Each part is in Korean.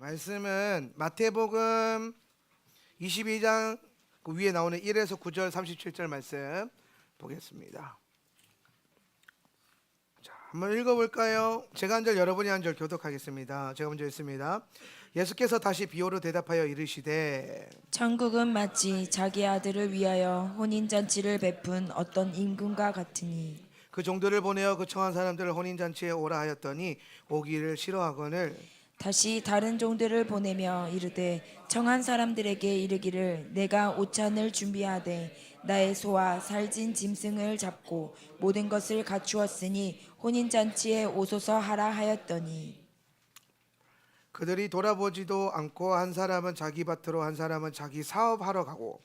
말씀은 마태복음 22장 그 위에 나오는 1에서 9절 37절 말씀 보겠습니다. 자, 한번 읽어볼까요? 제가 한 절 여러분이 한 절 교독하겠습니다. 제가 먼저 읽습니다. 예수께서 다시 비유로 대답하여 이르시되 천국은 마치 자기 아들을 위하여 혼인잔치를 베푼 어떤 임금과 같으니 그 종들을 보내어 그 청한 사람들을 혼인잔치에 오라 하였더니 오기를 싫어하거늘 다시 다른 종들을 보내며 이르되 청한 사람들에게 이르기를 내가 오찬을 준비하되 나의 소와 살진 짐승을 잡고 모든 것을 갖추었으니 혼인잔치에 오소서 하라 하였더니 그들이 돌아보지도 않고 한 사람은 자기 밭으로 한 사람은 자기 사업하러 가고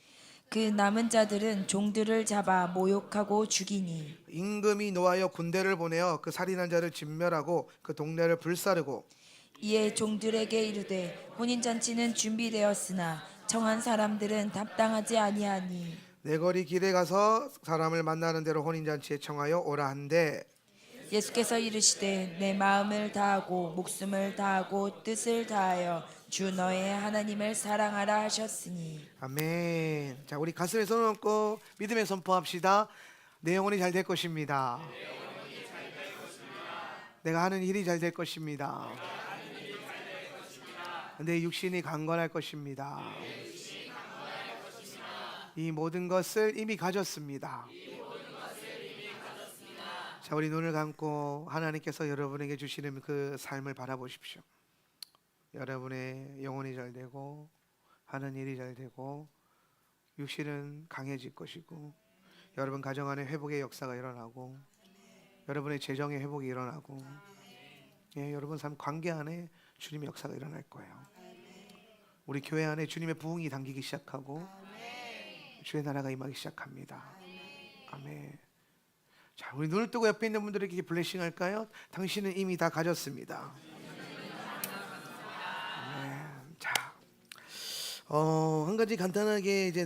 그 남은 자들은 종들을 잡아 모욕하고 죽이니 임금이 노하여 군대를 보내어 그 살인한 자를 진멸하고 그 동네를 불사르고 이에 종들에게 이르되 혼인잔치는 준비되었으나 청한 사람들은 답당하지 아니하니 내 거리 길에 가서 사람을 만나는 대로 혼인잔치에 청하여 오라 한대 예수께서 이르시되 내 마음을 다하고 목숨을 다하고 뜻을 다하여 주 너의 하나님을 사랑하라 하셨으니 아멘. 자, 우리 가슴에 손을 얹고 믿음의 선포합시다. 내 영혼이 잘 될 것입니다. 내가 하는 일이 잘 될 것입니다. 내 육신이 강건할 것입니다. 이 모든 것을 이미 가졌습니다. 자, 우리 눈을 감고 하나님께서 여러분에게 주시는 그 삶을 바라보십시오. 여러분의 영혼이 잘 되고 하는 일이 잘 되고 육신은 강해질 것이고 여러분 가정 안에 회복의 역사가 일어나고 여러분의 재정의 회복이 일어나고 여러분 삶 관계 안에 주님의 역사가 일어날 거예요. 우리 교회 안에 주님의 부흥이 당기기 시작하고 주의 나라가 임하기 시작합니다. 아멘. 자, 우리 눈을 뜨고 옆에 있는 분들에게 블레싱 할까요? 당신은 이미 다 가졌습니다. 자, 한 가지 간단하게 이제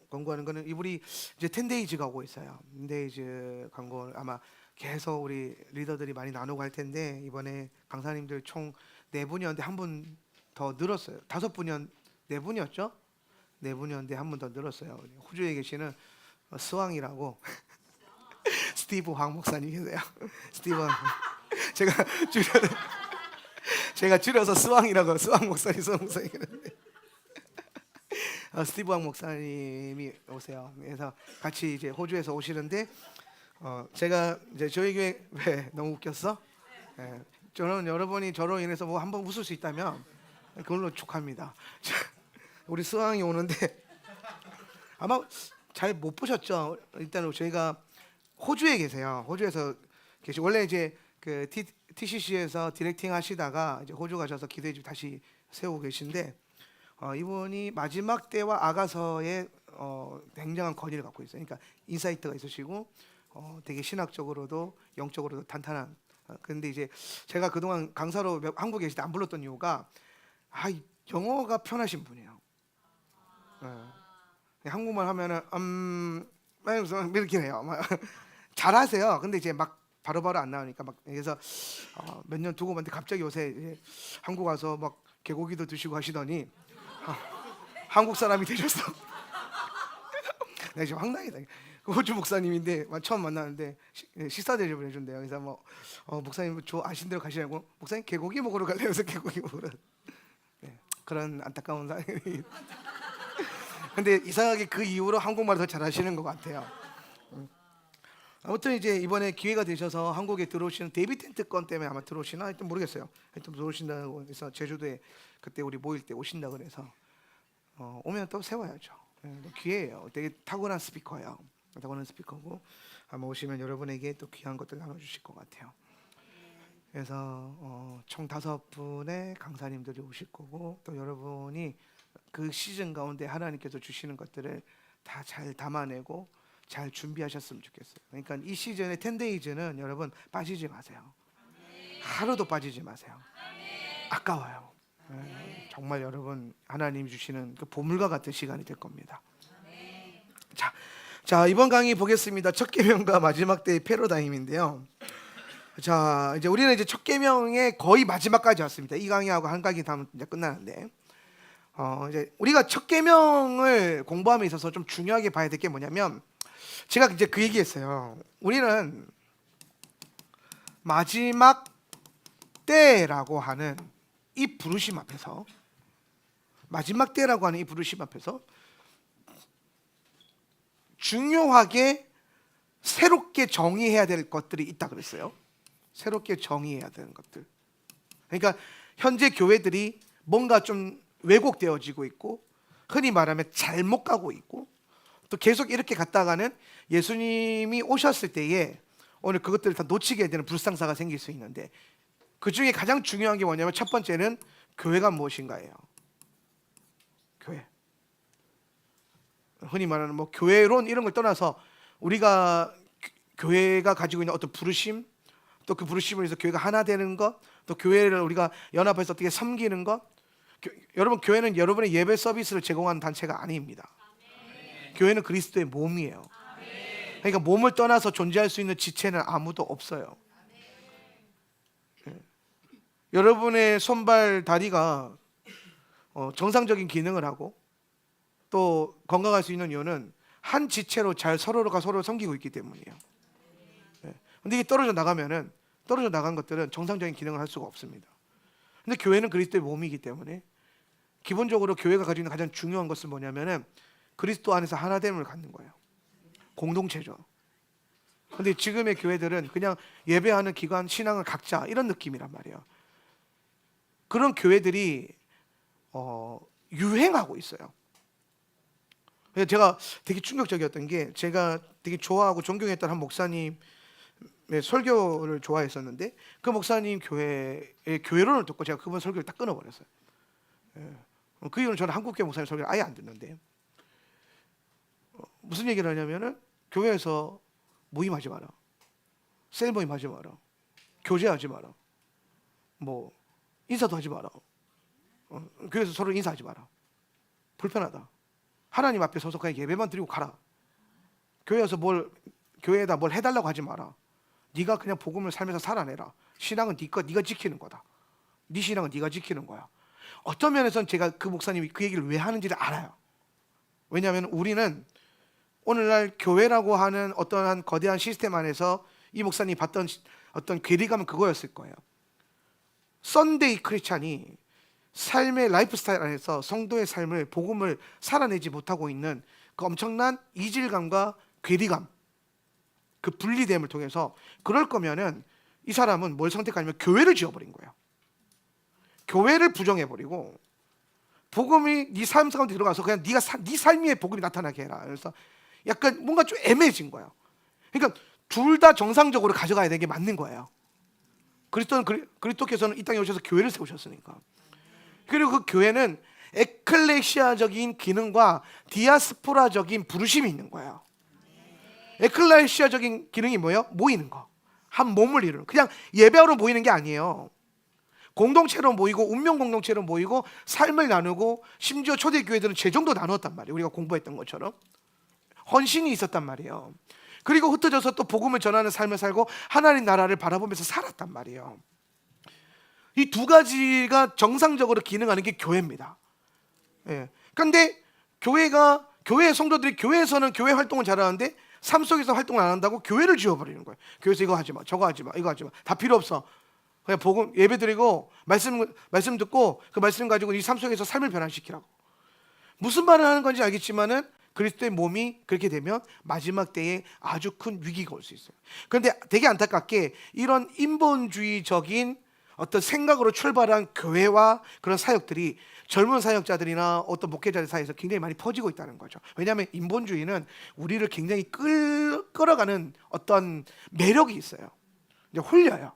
광고하는 거는 우리 이제 10데이즈가 오고 있어요. 10데이즈 광고 아마 계속 우리 리더들이 많이 나누고 할 텐데 이번에 강사님들 총 4분이었는데 한 분 더 늘었어요. 5분이었 4분이었죠? 4분이었는데 한 분 더 늘었어요. 호주에 계시는 스왕이라고 스티브 황 목사님 계세요. 스티브 황. 제가 줄여서 스왕이라고 스왕 목사님 그러는데 스티브 황 목사님이 오세요. 그래서 같이 이제 호주에서 오시는데 제가 이제 저희 교회 왜 너무 웃겼어? 저는 여러분이 저로 인해서 뭐 한번 웃을 수 있다면 그걸로 축하합니다. 우리 스왕이 오는데 아마 잘 못 보셨죠? 일단 저희가 호주에 계세요. 호주에서 원래 이제 그 TCC에서 디렉팅 하시다가 이제 호주 가셔서 기도회 집 다시 세우고 계신데 이분이 마지막 때와 아가서에 굉장한 권위를 갖고 있어요. 그러니까 인사이트가 있으시고 되게 신학적으로도 영적으로도 탄탄한. 그런데 이제 제가 그동안 강사로 한국에 계실 때 안 불렀던 이유가 영어가 편하신 분이에요. 한국말 하면은 이렇게 해요. 잘하세요. 근데 이제 막 바로바로 안 나오니까 막 그래서 몇 년 두고 봤는데 갑자기 요새 이제 한국 와서 막 개고기도 드시고 하시더니 한국 사람이 되셨어. 내가 지금 황당이다. 호주 목사님인데 처음 만나는데 식사 대접을 해준대요. 그래서 뭐 목사님 저 아신 대로 가시라고 목사님 개고기 먹으러 갈래요? 그래서 개고기 먹으러 그런 안타까운 상황이. 근데 이상하게 그 이후로 한국말을 더 잘하시는 것 같아요. 아무튼 이제 이번에 기회가 되셔서 한국에 들어오시는 데이비 텐트 건 때문에 아마 들어오시나 하여튼 모르겠어요. 하여튼 들어오신다고 해서 제주도에 그때 우리 모일 때 오신다 그래서 오면 또 세워야죠. 기회예요. 되게 타고난 스피커예요. 타고난 스피커고 아마 오시면 여러분에게 또 귀한 것들 나눠주실 것 같아요. 그래서 총 5분의 강사님들이 오실 거고 또 여러분이 그 시즌 가운데 하나님께서 주시는 것들을 다 잘 담아내고 잘 준비하셨으면 좋겠어요. 그러니까 이 시즌의 10데이즈는 여러분 빠지지 마세요. 하루도 빠지지 마세요. 아까워요. 정말 여러분 하나님 주시는 그 보물과 같은 시간이 될 겁니다. 자 이번 강의 보겠습니다. 첫 계명과 마지막 때의 패러다임인데요. 자, 이제 우리는 이제 첫 계명의 거의 마지막까지 왔습니다. 이 강의하고 한 강의 다음 이제 끝나는데, 이제 우리가 첫 계명을 공부함에 있어서 좀 중요하게 봐야 될 게 뭐냐면, 제가 이제 그 얘기했어요. 우리는 마지막 때라고 하는 이 부르심 앞에서, 마지막 때라고 하는 이 부르심 앞에서 중요하게 새롭게 정의해야 될 것들이 있다 그랬어요. 새롭게 정의해야 되는 것들. 그러니까 현재 교회들이 뭔가 좀 왜곡되어지고 있고, 흔히 말하면 잘못 가고 있고, 또 계속 이렇게 갔다가는 예수님이 오셨을 때에 오늘 그것들을 다 놓치게 되는 불상사가 생길 수 있는데, 그 중에 가장 중요한 게 뭐냐면 첫 번째는 교회가 무엇인가예요. 교회. 흔히 말하는 뭐 교회론 이런 걸 떠나서 우리가 교회가 가지고 있는 어떤 부르심, 또 그 부르심을 위해서 교회가 하나 되는 것, 또 교회를 우리가 연합해서 어떻게 섬기는 것. 여러분, 교회는 여러분의 예배 서비스를 제공하는 단체가 아닙니다. 교회는 그리스도의 몸이에요. 그러니까 몸을 떠나서 존재할 수 있는 지체는 아무도 없어요. 여러분의 손발 다리가 정상적인 기능을 하고 또 건강할 수 있는 이유는 한 지체로 잘 서로가 서로를 섬기고 있기 때문이에요. 근데 이게 떨어져 나간 것들은 정상적인 기능을 할 수가 없습니다. 근데 교회는 그리스도의 몸이기 때문에 기본적으로 교회가 가지고 있는 가장 중요한 것은 뭐냐면은 그리스도 안에서 하나됨을 갖는 거예요. 공동체죠. 근데 지금의 교회들은 그냥 예배하는 기관, 신앙을 각자 이런 느낌이란 말이에요. 그런 교회들이 유행하고 있어요. 그래서 제가 되게 충격적이었던 게, 제가 되게 좋아하고 존경했던 한 목사님의 설교를 좋아했었는데, 그 목사님 교회의 교회론을 듣고 제가 그분 설교를 딱 끊어버렸어요. 그 이유는 저는 한국교회 목사님 설교를 아예 안 듣는데, 무슨 얘기를 하냐면은 교회에서 모임하지 마라, 셀 모임하지 마라, 교제하지 마라, 뭐 인사도 하지 마라, 교회에서 서로 인사하지 마라, 불편하다, 하나님 앞에 서서 그냥 예배만 드리고 가라, 교회에서 교회에다 뭘 해달라고 하지 마라, 네가 그냥 복음을 살면서 살아내라, 신앙은 네가 지키는 거다, 네 신앙은 네가 지키는 거야. 어떤 면에서는 제가 그 목사님이 그 얘기를 왜 하는지를 알아요. 왜냐하면 우리는 오늘날 교회라고 하는 어떠한 거대한 시스템 안에서 이 목사님이 봤던 어떤 괴리감은 그거였을 거예요. 썬데이 크리스찬이 삶의 라이프 스타일 안에서 성도의 삶을, 복음을 살아내지 못하고 있는 그 엄청난 이질감과 괴리감, 그 분리됨을 통해서, 그럴 거면은 이 사람은 뭘 선택하냐면 교회를 지어버린 거예요. 교회를 부정해버리고 복음이 네 삶 가운데 들어가서 그냥 네 삶의 복음이 나타나게 해라. 그래서 약간 뭔가 좀 애매해진 거예요. 그러니까 둘 다 정상적으로 가져가야 되는 게 맞는 거예요. 그리스도께서는 이 땅에 오셔서 교회를 세우셨으니까. 그리고 그 교회는 에클레시아적인 기능과 디아스포라적인 부르심이 있는 거예요. 에클레시아적인 기능이 뭐예요? 모이는 거, 한 몸을 이루는, 그냥 예배하러 모이는 게 아니에요. 공동체로 모이고 운명 공동체로 모이고 삶을 나누고, 심지어 초대교회들은 재정도 나누었단 말이에요. 우리가 공부했던 것처럼 헌신이 있었단 말이에요. 그리고 흩어져서 또 복음을 전하는 삶을 살고 하나님 나라를 바라보면서 살았단 말이에요. 이 두 가지가 정상적으로 기능하는 게 교회입니다. 그런데 교회의 성도들이 교회에서는 교회 활동을 잘하는데 삶 속에서 활동을 안 한다고 교회를 지어버리는 거예요. 교회에서 이거 하지 마, 저거 하지 마, 이거 하지 마, 다 필요 없어. 그냥 복음 예배 드리고 말씀 듣고 그 말씀 가지고 이 삶 속에서 삶을 변화시키라고. 무슨 말을 하는 건지 알겠지만은 그리스도의 몸이 그렇게 되면 마지막 때에 아주 큰 위기가 올 수 있어요. 그런데 되게 안타깝게 이런 인본주의적인 어떤 생각으로 출발한 교회와 그런 사역들이 젊은 사역자들이나 어떤 목회자들 사이에서 굉장히 많이 퍼지고 있다는 거죠. 왜냐하면 인본주의는 우리를 굉장히 끌어가는 어떤 매력이 있어요. 이제 홀려요.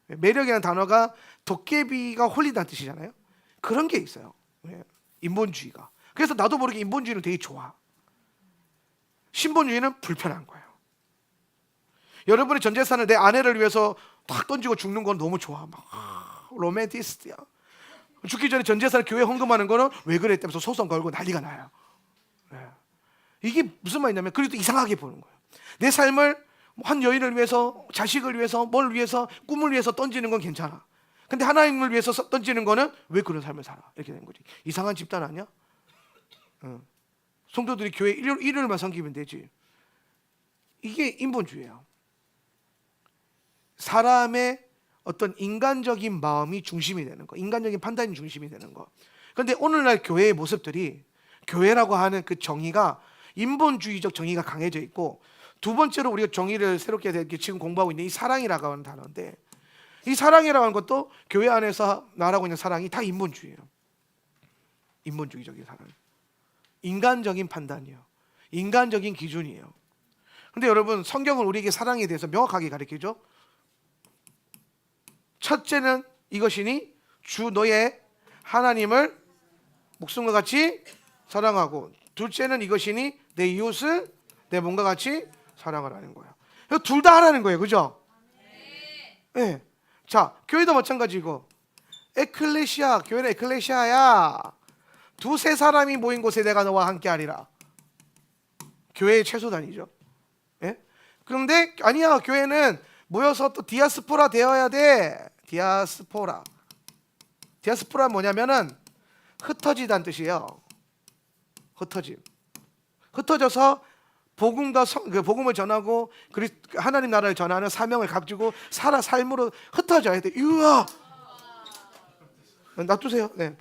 매력이라는 단어가 도깨비가 홀린다는 뜻이잖아요. 그런 게 있어요. 인본주의가. 그래서 나도 모르게 인본주의는 되게 좋아. 신본주의는 불편한 거예요. 여러분의 전 재산을 내 아내를 위해서 딱 던지고 죽는 건 너무 좋아. 막 로맨티스트야. 죽기 전에 전 재산을 교회에 헌금하는 거는 왜 그랬다면서 소송 걸고 난리가 나요. 이게 무슨 말이냐면 그래도 이상하게 보는 거예요. 내 삶을 한 여인을 위해서, 자식을 위해서, 뭘 위해서, 꿈을 위해서 던지는 건 괜찮아. 근데 하나님을 위해서 던지는 거는 왜 그런 삶을 살아? 이렇게 되는 거지. 이상한 집단 아니야? 성도들이 교회 일요일만 섬기면 되지. 이게 인본주의예요. 사람의 어떤 인간적인 마음이 중심이 되는 거, 인간적인 판단이 중심이 되는 거. 그런데 오늘날 교회의 모습들이, 교회라고 하는 그 정의가 인본주의적 정의가 강해져 있고, 두 번째로 우리가 정의를 새롭게 지금 공부하고 있는 이 사랑이라고 하는 단어인데, 이 사랑이라고 하는 것도 교회 안에서 말하고 있는 사랑이 다 인본주의예요. 인본주의적인 사랑, 인간적인 판단이요, 인간적인 기준이에요. 근데 여러분, 성경은 우리에게 사랑에 대해서 명확하게 가르치죠. 첫째는 이것이니 주 너의 하나님을 목숨과 같이 사랑하고, 둘째는 이것이니 내 이웃을 내 몸과 같이 사랑하라는 거예요. 둘 다 하라는 거예요. 그죠? 네. 자, 교회도 마찬가지고, 에클레시아, 교회는 에클레시아야. 두세 사람이 모인 곳에 내가 너와 함께 하리라. 교회의 최소단이죠. 예? 그런데 아니야, 교회는 모여서 또 디아스포라 되어야 돼. 디아스포라 뭐냐면은 흩어지다는 뜻이에요. 흩어져서 복음을 전하고 하나님 나라를 전하는 사명을 가지고 삶으로 흩어져야 돼. 우와, 놔두세요. 네,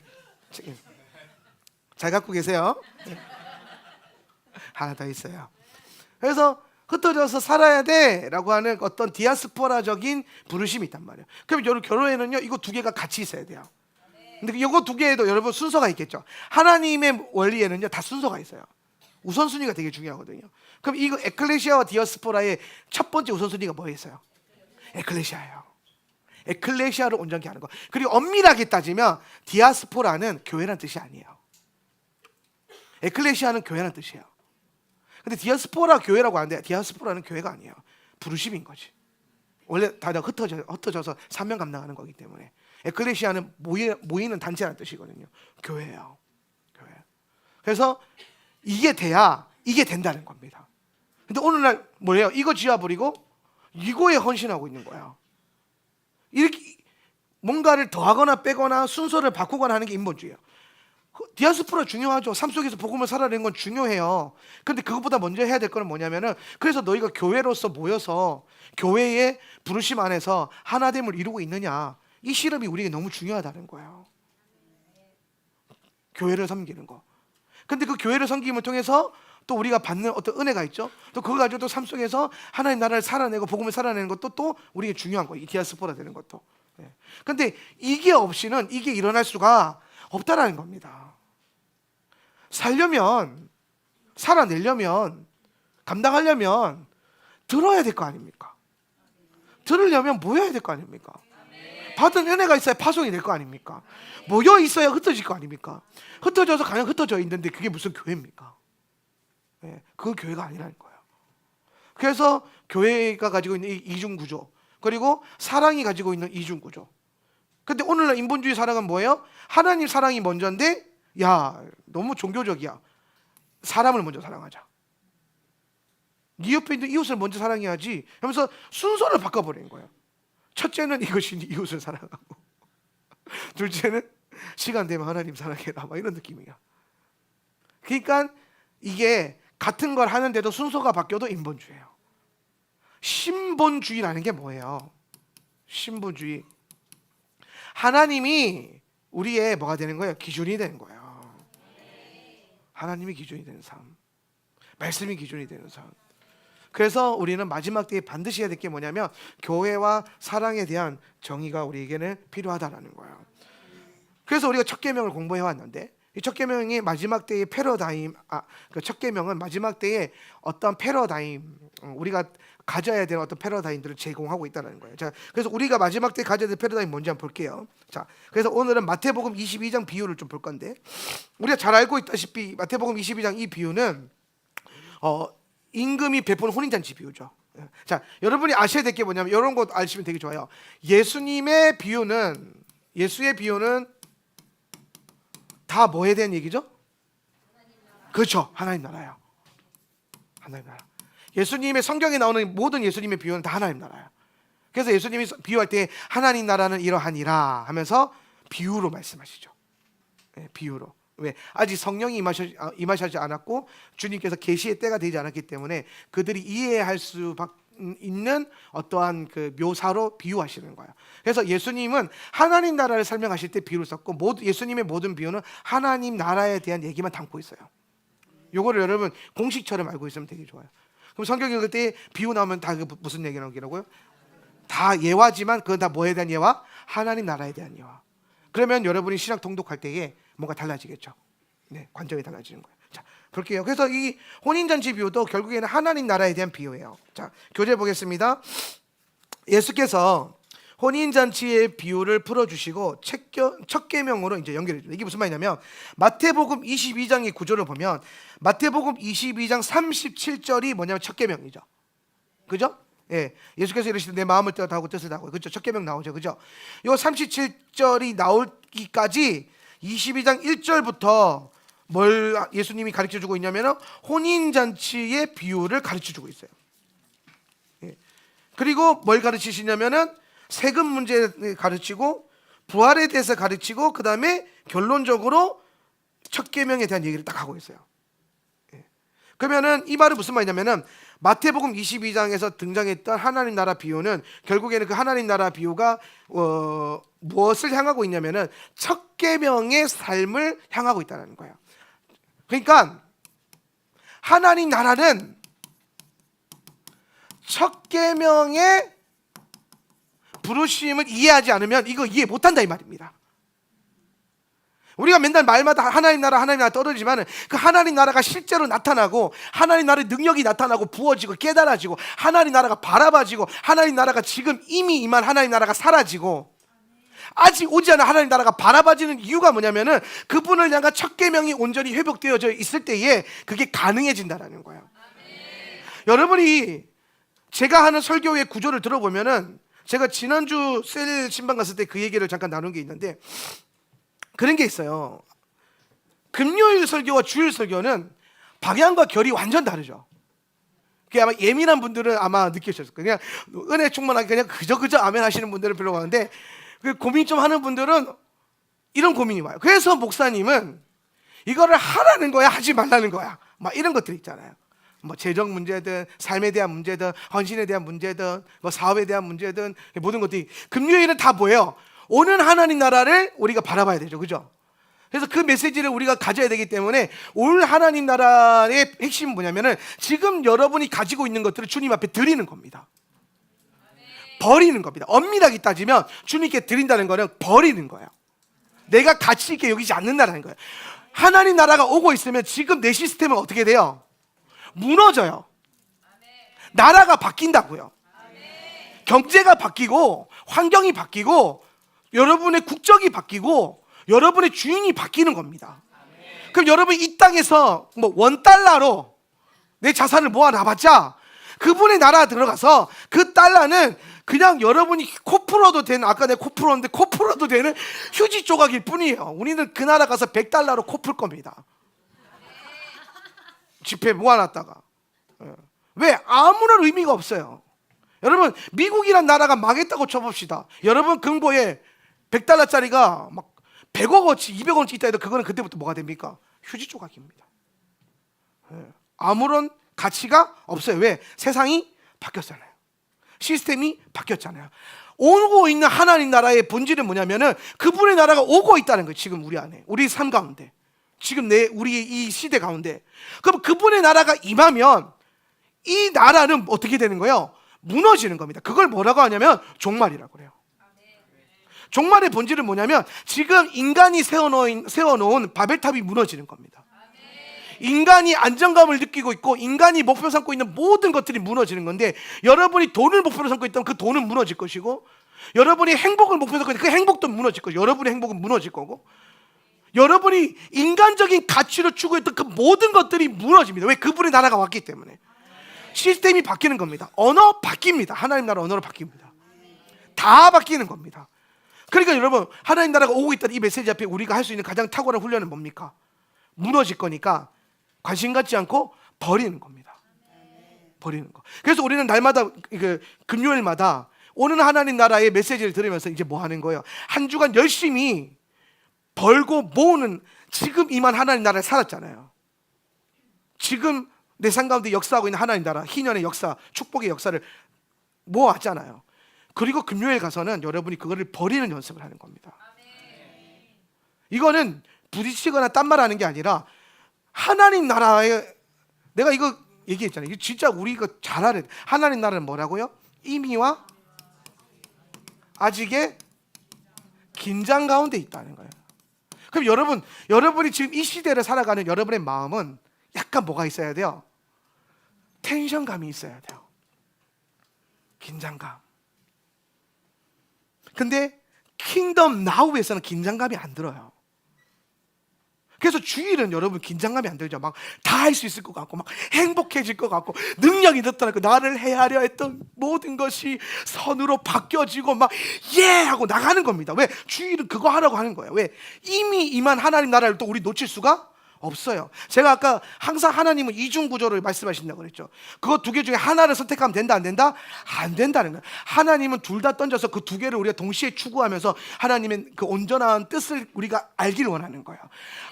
잘 갖고 계세요. 네. 하나 더 있어요. 그래서 흩어져서 살아야 돼라고 하는 어떤 디아스포라적인 부르심이 있단 말이에요. 그럼 여러분, 교회에는요 이거 두 개가 같이 있어야 돼요. 근데 이거 두 개에도 여러분 순서가 있겠죠. 하나님의 원리에는요 다 순서가 있어요. 우선순위가 되게 중요하거든요. 그럼 이거 에클레시아와 디아스포라의 첫 번째 우선순위가 뭐였어요? 에클레시아예요. 에클레시아를 온전케 하는 거. 그리고 엄밀하게 따지면 디아스포라는 교회란 뜻이 아니에요. 에클레시아는 교회란 뜻이에요. 근데 디아스포라 교회라고 하는데, 디아스포라는 교회가 아니에요. 부르심인 거지. 원래 다들 흩어져서 사명 감당하는 거기 때문에. 에클레시아는 모이는 단체라는 뜻이거든요. 교회예요. 교회. 그래서 이게 돼야 이게 된다는 겁니다. 근데 오늘날 뭐예요? 이거 지어버리고 이거에 헌신하고 있는 거예요. 이렇게 뭔가를 더하거나 빼거나 순서를 바꾸거나 하는 게 인본주의예요. 디아스포라 중요하죠. 삶 속에서 복음을 살아내는 건 중요해요. 근데 그것보다 먼저 해야 될 거는 뭐냐면은, 그래서 너희가 교회로서 모여서 교회의 부르심 안에서 하나됨을 이루고 있느냐, 이 실험이 우리에게 너무 중요하다는 거예요. 교회를 섬기는 거. 근데 그 교회를 섬김을 통해서 또 우리가 받는 어떤 은혜가 있죠. 또 그거 가지고 또 삶 속에서 하나님 나라를 살아내고 복음을 살아내는 것도 또 우리에게 중요한 거예요. 이 디아스포라 되는 것도. 근데 이게 없이는 이게 일어날 수가 없다라는 겁니다. 살려면, 살아내려면, 감당하려면 들어야 될 거 아닙니까? 들으려면 모여야 될 거 아닙니까? 받은 은혜가 있어야 파송이 될 거 아닙니까? 모여 있어야 흩어질 거 아닙니까? 흩어져서 그냥 흩어져 있는데 그게 무슨 교회입니까? 그건 교회가 아니라는 거예요. 그래서 교회가 가지고 있는 이 이중 구조, 그리고 사랑이 가지고 있는 이중 구조. 근데 오늘날 인본주의 사랑은 뭐예요? 하나님 사랑이 먼저인데, 야, 너무 종교적이야. 사람을 먼저 사랑하자. 네 옆에 있는 이웃을 먼저 사랑해야지 하면서 순서를 바꿔버린 거예요. 첫째는 이것이 이웃을 사랑하고, 둘째는 시간 되면 하나님 사랑해라, 막 이런 느낌이야. 그러니까 이게 같은 걸 하는데도 순서가 바뀌어도 인본주의예요. 신본주의라는 게 뭐예요? 신본주의. 하나님이 우리의 뭐가 되는 거예요? 기준이 되는 거예요. 하나님이 기준이 되는 삶, 말씀이 기준이 되는 삶. 그래서 우리는 마지막 때에 반드시 해야 될 게 뭐냐면, 교회와 사랑에 대한 정의가 우리에게는 필요하다라는 거예요. 그래서 우리가 첫 계명을 공부해 왔는데, 이 첫 계명이 마지막 때의 패러다임, 그 첫 계명은 마지막 때의 어떤 패러다임, 우리가 가져야 되는 어떤 패러다임들을 제공하고 있다는 거예요. 자, 그래서 우리가 마지막 때 가져야 될 패러다임 뭔지 한번 볼게요. 자, 그래서 오늘은 마태복음 22장 비유를 좀 볼 건데, 우리가 잘 알고 있다시피 마태복음 22장 이 비유는 임금이 베푸는 혼인잔치 비유죠. 자, 여러분이 아셔야 될 게 뭐냐면, 이런 거 아시면 되게 좋아요. 예수의 비유는 다 뭐에 대한 얘기죠? 그렇죠. 하나님 나라예요. 하나님 나라. 예수님의 성경에 나오는 모든 예수님의 비유는 다 하나님 나라예요. 그래서 예수님이 비유할 때 하나님 나라는 이러하니라 하면서 비유로 말씀하시죠. 네, 비유로. 왜? 아직 성령이 임하시지 않았고 주님께서 계시의 때가 되지 않았기 때문에 그들이 이해할 수 있는 어떠한 그 묘사로 비유하시는 거예요. 그래서 예수님은 하나님 나라를 설명하실 때 비유를 썼고 예수님의 모든 비유는 하나님 나라에 대한 얘기만 담고 있어요. 요거를 여러분 공식처럼 알고 있으면 되게 좋아요. 그럼 성경 읽을 때 비유 나오면 다 무슨 얘기라고요? 다 예화지만 그건 다 뭐에 대한 예화? 하나님 나라에 대한 예화. 그러면 여러분이 신약 통독할 때에 뭔가 달라지겠죠. 네, 관점이 달라지는 거예요. 자, 볼게요. 그래서 이 혼인잔치 비유도 결국에는 하나님 나라에 대한 비유예요. 자, 교재 보겠습니다. 예수께서 혼인잔치의 비유를 풀어주시고 첫 계명으로 이제 연결해줘요. 이게 무슨 말이냐면 마태복음 22장의 구조를 보면 마태복음 22장 37절이 뭐냐면 첫 계명이죠. 그죠? 예, 예수께서 이르시되 내 마음을 다하고 뜻을 다하고, 그죠? 첫 계명 나오죠, 그죠? 요 37절이 나오기까지 22장 1절부터 뭘 예수님이 가르쳐주고 있냐면 혼인잔치의 비유를 가르쳐주고 있어요. 예. 그리고 뭘 가르치시냐면은 세금 문제 가르치고 부활에 대해서 가르치고 그 다음에 결론적으로 첫 계명에 대한 얘기를 딱 하고 있어요. 예. 그러면은 이 말은 무슨 말이냐면은 마태복음 22장에서 등장했던 하나님 나라 비유는 결국에는 그 하나님 나라 비유가 무엇을 향하고 있냐면은 첫 계명의 삶을 향하고 있다는 거예요. 그러니까 하나님 나라는 첫 계명의 부르심을 이해하지 않으면 이거 이해 못한다 이 말입니다. 우리가 맨날 말마다 하나님 나라 떨어지지만 그 하나님 나라가 실제로 나타나고 하나님 나라의 능력이 나타나고 부어지고 깨달아지고 하나님 나라가 바라봐지고 하나님 나라가 지금 이미 임한 하나님 나라가 사라지고 아직 오지 않은 하나님 나라가 바라봐지는 이유가 뭐냐면은 그분을 향한 첫 계명이 온전히 회복되어져 있을 때에 그게 가능해진다라는 거예요. 여러분이 제가 하는 설교의 구조를 들어보면은 제가 지난주 셀 신방 갔을 때 그 얘기를 잠깐 나눈 게 있는데 그런 게 있어요. 금요일 설교와 주일 설교는 방향과 결이 완전 다르죠. 그게 아마 예민한 분들은 아마 느끼셨을 거예요. 그냥 은혜 충만하게 그냥 그저 아멘 하시는 분들은 별로 많은데 그 고민 좀 하는 분들은 이런 고민이 와요. 그래서 목사님은 이거를 하라는 거야 하지 말라는 거야 막 이런 것들 있잖아요. 뭐 재정 문제든 삶에 대한 문제든 헌신에 대한 문제든 뭐 사업에 대한 문제든 모든 것들이 금요일은 다 뭐예요? 오는 하나님 나라를 우리가 바라봐야 되죠, 그죠? 그래서 그 메시지를 우리가 가져야 되기 때문에 올 하나님 나라의 핵심은 뭐냐면은 지금 여러분이 가지고 있는 것들을 주님 앞에 드리는 겁니다. 버리는 겁니다. 엄밀하게 따지면 주님께 드린다는 거는 버리는 거예요. 내가 가치 있게 여기지 않는다는 거예요. 하나님 나라가 오고 있으면 지금 내 시스템은 어떻게 돼요? 무너져요. 나라가 바뀐다고요. 경제가 바뀌고 환경이 바뀌고 여러분의 국적이 바뀌고 여러분의 주인이 바뀌는 겁니다. 그럼 여러분이 이 땅에서 뭐 $1로 내 자산을 모아놔봤자 그분의 나라 들어가서 그 달러는 그냥 여러분이 코 풀어도 되는, 아까 내가 코 풀었는데 코 풀어도 되는 휴지 조각일 뿐이에요. 우리는 그 나라 가서 $100로 코 풀 겁니다. 지폐 모아놨다가. 왜? 아무런 의미가 없어요. 여러분 미국이란 나라가 망했다고 쳐봅시다. 여러분 금고에 $100짜리가 막 100억어치 200원치 있다 해도 그거는 그때부터 뭐가 됩니까? 휴지 조각입니다. 아무런 가치가 없어요. 왜? 세상이 바뀌었잖아요. 시스템이 바뀌었잖아요. 오고 있는 하나님 나라의 본질은 뭐냐면은 그분의 나라가 오고 있다는 거예요. 지금 우리 안에, 우리 삶 가운데, 지금 우리 이 시대 가운데. 그럼 그분의 나라가 임하면 이 나라는 어떻게 되는 거예요? 무너지는 겁니다. 그걸 뭐라고 하냐면 종말이라고 그래요. 종말의 본질은 뭐냐면 지금 인간이 세워놓은 바벨탑이 무너지는 겁니다. 인간이 안정감을 느끼고 있고 인간이 목표 삼고 있는 모든 것들이 무너지는 건데, 여러분이 돈을 목표로 삼고 있다면 그 돈은 무너질 것이고, 여러분이 행복을 목표로 삼고 있다면 그 행복도 무너질 것이고, 여러분의 행복은 무너질 거고, 여러분이 인간적인 가치로 추구했던 그 모든 것들이 무너집니다. 왜? 그분의 나라가 왔기 때문에. 시스템이 바뀌는 겁니다. 언어 바뀝니다. 하나님 나라 언어로 바뀝니다. 다 바뀌는 겁니다. 그러니까 여러분 하나님 나라가 오고 있다는 이 메시지 앞에 우리가 할 수 있는 가장 탁월한 훈련은 뭡니까? 무너질 거니까 관심 갖지 않고 버리는 겁니다. 버리는 거. 그래서 우리는 날마다 금요일마다 오는 하나님 나라의 메시지를 들으면서 이제 뭐 하는 거예요? 한 주간 열심히 벌고 모으는, 지금 임한 하나님 나라에 살았잖아요. 지금 내 삶 가운데 역사하고 있는 하나님 나라, 희년의 역사, 축복의 역사를 모아왔잖아요. 그리고 금요일 가서는 여러분이 그거를 버리는 연습을 하는 겁니다. 이거는 부딪히거나 딴말하는 게 아니라 하나님 나라에, 내가 이거 얘기했잖아요. 이거 진짜 우리가 잘 알아야 돼. 하나님 나라는 뭐라고요? 이미와 아직의 긴장 가운데 있다는 거예요. 그럼 여러분이 지금 이 시대를 살아가는 여러분의 마음은 약간 뭐가 있어야 돼요? 텐션감이 있어야 돼요. 긴장감. 근데 킹덤 나우에서는 긴장감이 안 들어요. 그래서 주일은 여러분 긴장감이 안 들죠. 막 다 할 수 있을 것 같고, 막 행복해질 것 같고, 능력이 나타나고, 나를 헤아려 했던 모든 것이 선으로 바뀌어지고 막 예! 하고 나가는 겁니다. 왜? 주일은 그거 하라고 하는 거예요. 왜? 이미 임한 하나님 나라를 또 우리 놓칠 수가 없어요. 제가 아까 항상 하나님은 이중 구조를 말씀하신다고 그랬죠. 그거 두 개 중에 하나를 선택하면 된다, 안 된다? 안 된다는 거예요. 하나님은 둘 다 던져서 그 두 개를 우리가 동시에 추구하면서 하나님의 그 온전한 뜻을 우리가 알기를 원하는 거예요.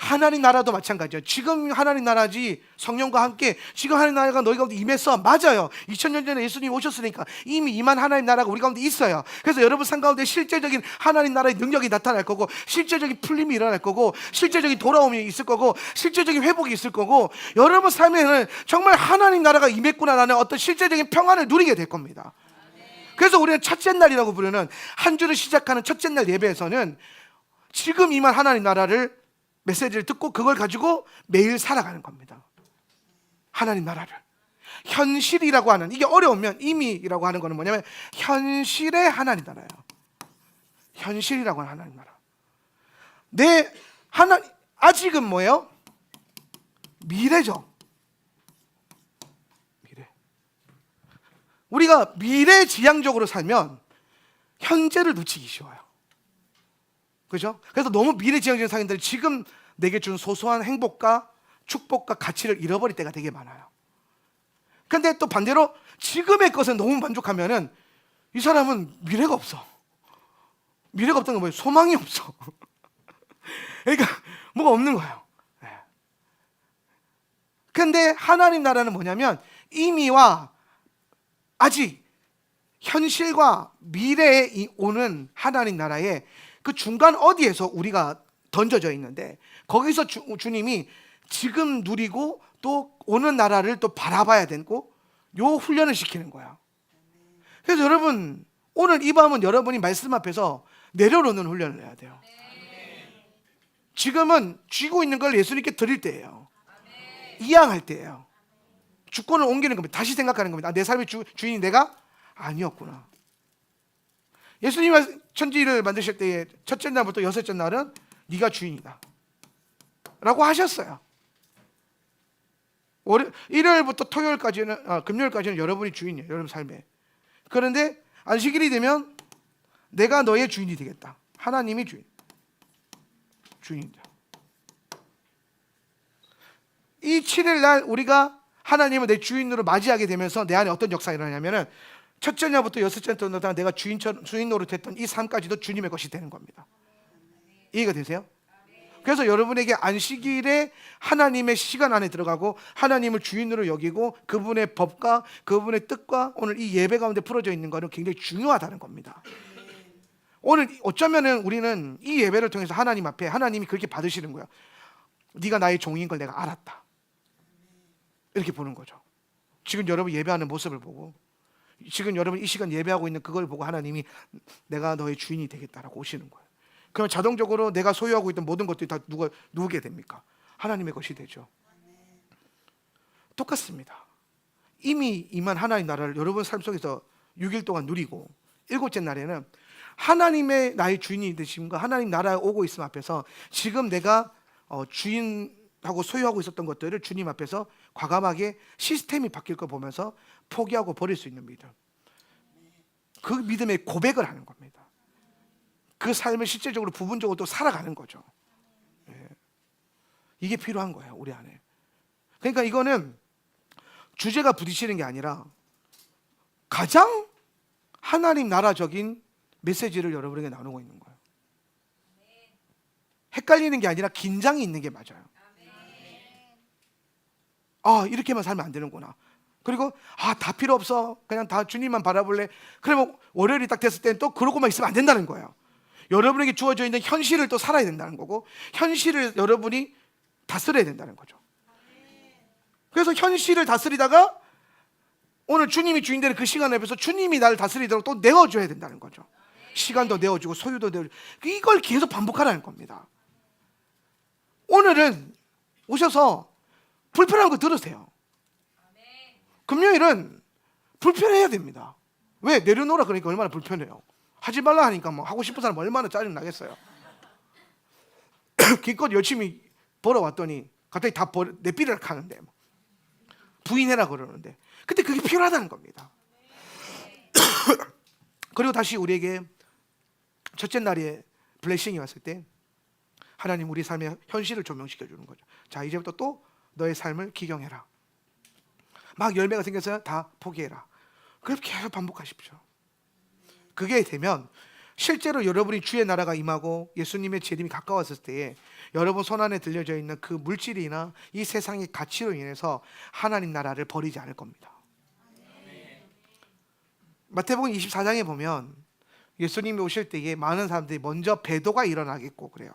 하나님 나라도 마찬가지예요. 지금 하나님 나라지, 성령과 함께 지금 하나님 나라가 너희 가운데 임했어. 맞아요. 2000년 전에 예수님이 오셨으니까 이미 임한 하나님 나라가 우리 가운데 있어요. 그래서 여러분 삶 가운데 실제적인 하나님 나라의 능력이 나타날 거고, 실제적인 풀림이 일어날 거고, 실제적인 돌아옴이 있을 거고, 실제적인 회복이 있을 거고, 여러분 삶에는 정말 하나님 나라가 임했구나라는 어떤 실제적인 평안을 누리게 될 겁니다. 그래서 우리는 첫째 날이라고 부르는, 한 주를 시작하는 첫째 날 예배에서는 지금 임한 하나님 나라를 메시지를 듣고 그걸 가지고 매일 살아가는 겁니다. 하나님 나라를 현실이라고 하는, 이게 어려우면 이미라고 하는 거는 뭐냐면 현실의 하나님 나라예요. 현실이라고 하는 하나님 나라. 내 하나님, 아직은 뭐예요? 미래죠. 미래. 우리가 미래지향적으로 살면 현재를 놓치기 쉬워요. 그죠? 그래서 너무 미래지향적인 사람들이 지금 내게 준 소소한 행복과 축복과 가치를 잃어버릴 때가 되게 많아요. 근데 또 반대로 지금의 것에 너무 만족하면은 이 사람은 미래가 없어. 미래가 없다는 건 뭐예요? 소망이 없어. 그러니까 뭐가 없는 거예요. 근데 하나님 나라는 뭐냐면 이미와 아직, 현실과 미래에 오는 하나님 나라의 그 중간 어디에서 우리가 던져져 있는데, 거기서 주님이 지금 누리고 또 오는 나라를 또 바라봐야 되고, 요 훈련을 시키는 거야. 그래서 여러분, 오늘 이 밤은 여러분이 말씀 앞에서 내려놓는 훈련을 해야 돼요. 지금은 쥐고 있는 걸 예수님께 드릴 때예요. 이양할 때예요. 주권을 옮기는 겁니다. 다시 생각하는 겁니다. 내 삶의 주인이 내가 아니었구나. 예수님이 천지를 만드실 때에 첫째 날부터 여섯째 날은 네가 주인이다 라고 하셨어요. 일요일부터 토요일까지는, 금요일까지는 여러분이 주인이에요. 여러분 삶에. 그런데 안식일이 되면 내가 너의 주인이 되겠다. 하나님이 주인이다. 이 7일 날 우리가 하나님을 내 주인으로 맞이하게 되면서 내 안에 어떤 역사가 일어나냐면은, 첫째 날부터 여섯째 날부터 내가 주인 노릇했던 이 삶까지도 주님의 것이 되는 겁니다. 이해가 되세요? 그래서 여러분에게 안식일에 하나님의 시간 안에 들어가고 하나님을 주인으로 여기고 그분의 법과 그분의 뜻과 오늘 이 예배 가운데 풀어져 있는 것은 굉장히 중요하다는 겁니다. 오늘 어쩌면은 우리는 이 예배를 통해서 하나님 앞에 하나님이 그렇게 받으시는 거예요. 네가 나의 종인 걸 내가 알았다, 이렇게 보는 거죠. 지금 여러분 예배하는 모습을 보고, 지금 여러분 이 시간 예배하고 있는 그걸 보고 하나님이 내가 너의 주인이 되겠다라고 오시는 거예요. 그럼 자동적으로 내가 소유하고 있던 모든 것들이 다 누구게 됩니까? 하나님의 것이 되죠. 똑같습니다. 이미 임한 하나님 나라를 여러분 삶 속에서 6일 동안 누리고, 일곱째 날에는 하나님의 나의 주인이 되심과 하나님 나라에 오고 있음 앞에서 지금 내가 주인하고 소유하고 있었던 것들을 주님 앞에서 과감하게 시스템이 바뀔 걸 보면서 포기하고 버릴 수 있는 믿음, 그 믿음의 고백을 하는 겁니다. 그 삶을 실제적으로 부분적으로 또 살아가는 거죠. 이게 필요한 거예요, 우리 안에. 그러니까 이거는 주제가 부딪히는 게 아니라 가장 하나님 나라적인 메시지를 여러분에게 나누고 있는 거예요. 헷갈리는 게 아니라 긴장이 있는 게 맞아요. 아, 이렇게만 살면 안 되는구나. 그리고 다 필요 없어, 그냥 다 주님만 바라볼래. 그러면 월요일이 딱 됐을 때는 또 그러고만 있으면 안 된다는 거예요. 여러분에게 주어져 있는 현실을 또 살아야 된다는 거고, 현실을 여러분이 다스려야 된다는 거죠. 그래서 현실을 다스리다가 오늘 주님이 주인 되는 그 시간 앞에서 주님이 나를 다스리도록 또 내어줘야 된다는 거죠. 시간도 내어주고 소유도 내어주고, 이걸 계속 반복하라는 겁니다. 오늘은 오셔서 불편한 거 들으세요. 금요일은 불편해야 됩니다. 왜? 내려놓으라 그러니까 얼마나 불편해요. 하지 말라 하니까 뭐 하고 싶은 사람 얼마나 짜증 나겠어요. 기껏 열심히 벌어왔더니 갑자기 다 내비를 하는데, 부인해라 그러는데, 근데 그게 필요하다는 겁니다. 그리고 다시 우리에게 첫째 날에 블레싱이 왔을 때 하나님 우리 삶의 현실을 조명시켜 주는 거죠. 자, 이제부터 또 너의 삶을 기경해라. 막 열매가 생겨서 다 포기해라. 그렇게 계속 반복하십시오. 그게 되면 실제로 여러분이 주의 나라가 임하고 예수님의 재림이 가까웠을 때에 여러분 손안에 들려져 있는 그 물질이나 이 세상의 가치로 인해서 하나님 나라를 버리지 않을 겁니다. 마태복음 24장에 보면 예수님이 오실 때에 많은 사람들이 먼저 배도가 일어나겠고 그래요.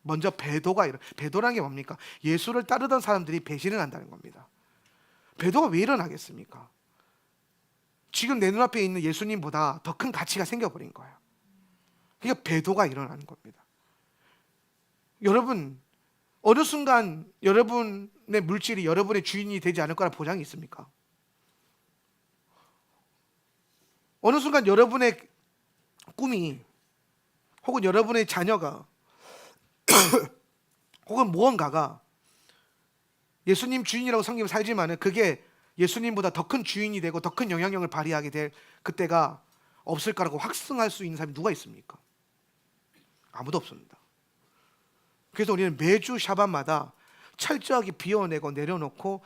먼저 배도라는 게 뭡니까? 예수를 따르던 사람들이 배신을 한다는 겁니다. 배도가 왜 일어나겠습니까? 지금 내 눈앞에 있는 예수님보다 더 큰 가치가 생겨버린 거예요. 그러니까 배도가 일어나는 겁니다. 여러분, 어느 순간 여러분의 물질이 여러분의 주인이 되지 않을 거라 보장이 있습니까? 어느 순간 여러분의 꿈이, 혹은 여러분의 자녀가 혹은 무언가가 예수님 주인이라고 섬기며 살지만은 그게 예수님보다 더 큰 주인이 되고 더 큰 영향력을 발휘하게 될 그때가 없을 거라고 확증할 수 있는 사람이 누가 있습니까? 아무도 없습니다. 그래서 우리는 매주 샤밧마다 철저하게 비워내고 내려놓고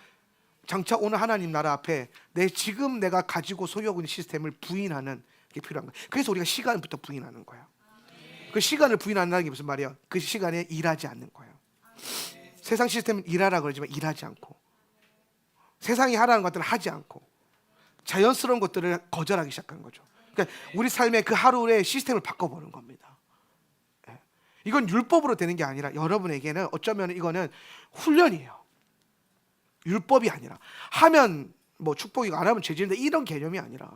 장차 오늘 하나님 나라 앞에 지금 내가 가지고 소유하고 있는 시스템을 부인하는 게 필요한 거예요. 그래서 우리가 시간부터 부인하는 거예요. 그 시간을 부인한다는 게 무슨 말이야? 그 시간에 일하지 않는 거예요. 세상 시스템은 일하라 그러지만 일하지 않고, 세상이 하라는 것들을 하지 않고 자연스러운 것들을 거절하기 시작하는 거죠. 그러니까 우리 삶의 그 하루의 시스템을 바꿔보는 겁니다. 이건 율법으로 되는 게 아니라 여러분에게는 어쩌면 이거는 훈련이에요. 율법이 아니라, 하면 뭐 축복이고 안 하면 죄진다 이런 개념이 아니라,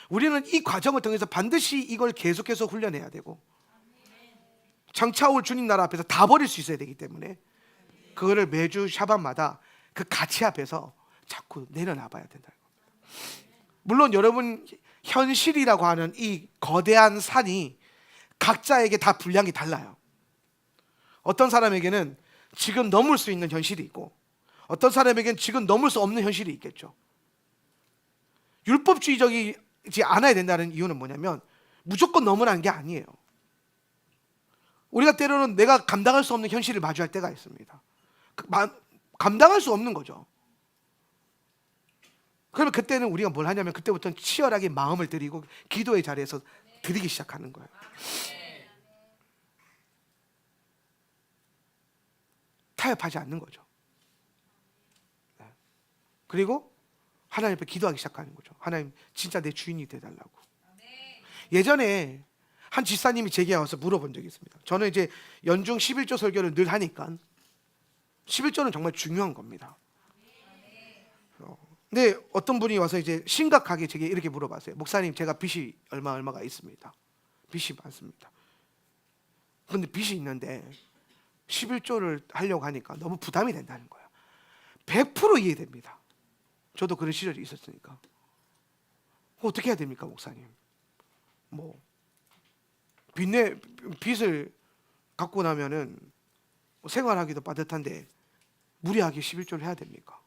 우리는 이 과정을 통해서 반드시 이걸 계속해서 훈련해야 되고, 장차 올 주님 나라 앞에서 다 버릴 수 있어야 되기 때문에 그거를 매주 샤밧마다 그 가치 앞에서 자꾸 내려놔봐야 된다는 겁니다. 물론 여러분 현실이라고 하는 이 거대한 산이 각자에게 다 분량이 달라요. 어떤 사람에게는 지금 넘을 수 있는 현실이 있고, 어떤 사람에게는 지금 넘을 수 없는 현실이 있겠죠. 율법주의적이지 않아야 된다는 이유는 뭐냐면 무조건 넘으라는 게 아니에요. 우리가 때로는 내가 감당할 수 없는 현실을 마주할 때가 있습니다. 감당할 수 없는 거죠. 그러면 그때는 우리가 뭘 하냐면 그때부터는 치열하게 마음을 드리고 기도의 자리에서 드리기 시작하는 거예요. 타협하지 않는 거죠. 그리고 하나님 앞에 기도하기 시작하는 거죠. 하나님 진짜 내 주인이 되달라고. 예전에 한 집사님이 제게 와서 물어본 적이 있습니다. 저는 이제 연중 11조 설교를 늘 하니까 11조는 정말 중요한 겁니다. 근데 어떤 분이 와서 이제 심각하게 제게 이렇게 물어봤어요. 목사님, 제가 빚이 얼마가 있습니다. 빚이 많습니다. 그런데 빚이 있는데 11조를 하려고 하니까 너무 부담이 된다는 거예요. 100% 이해됩니다. 저도 그런 시절이 있었으니까. 어떻게 해야 됩니까, 목사님? 뭐 빚을 갖고 나면은 생활하기도 빠듯한데 무리하게 11조를 해야 됩니까?